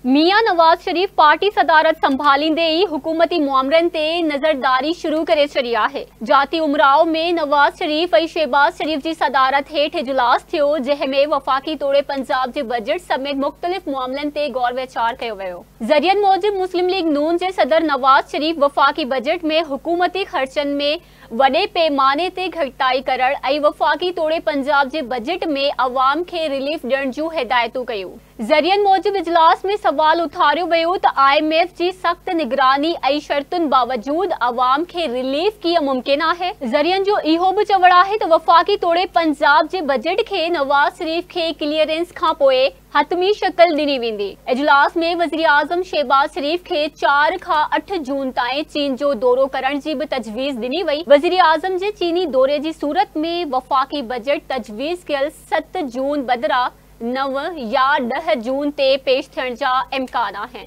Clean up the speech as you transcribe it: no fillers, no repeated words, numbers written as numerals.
मियां Nawaz Sharif party सदारत संभालींदे ई हुकूमती मुआमरनि ते नज़रदारी शुरू करे छड़ी है। जाती उमराव में नवाज शरीफ और शहबाज शरीफ की सदारत हेठ इजलास थियो, जंहिंमें वफाकी तौर पंजाब के बजट समेत मुख्तलिफ मामलन ते गौर विचार कियो वियो। ज़रियन मूजिब मुस्लिम लीग नून के सदर नवाज शरीफ वफाकी बजट में हुकूमती खर्चन में वडे पैमाने ते घटाई करण और वफाकी तौर पंजाब के बजट में अवाम के रिलीफ ॾियण जूं हिदायतूं कयूं। ज़रियन मूजिब इजलास में सवाल उथारियो वियो त IMF की सख्त निगरानी और शर्तुन बावजूद अवाम के रिलीफ कीअं मुमकिन है। ज़रियन जो इहो भी चवण है त वफाकी तौर पंजाब के बजट के नवाज शरीफ के क्लियरेंस खां पोइ हतमी शक्ल ॾिनी वेंदी। इजलास में वज़ीर आज़म शहबाज शरीफ के 4 खां 8 जून ताईं चीन जो दौरो करण की भी तजवीज़ ॾिनी वई। वज़ीर आज़म के चीनी दौरे की सूरत में वफाकी बजट तजवीज़ कयल 7 जून बदिरां 9 या 10 जून ते पेश थियण जा इम्कान आहिनि।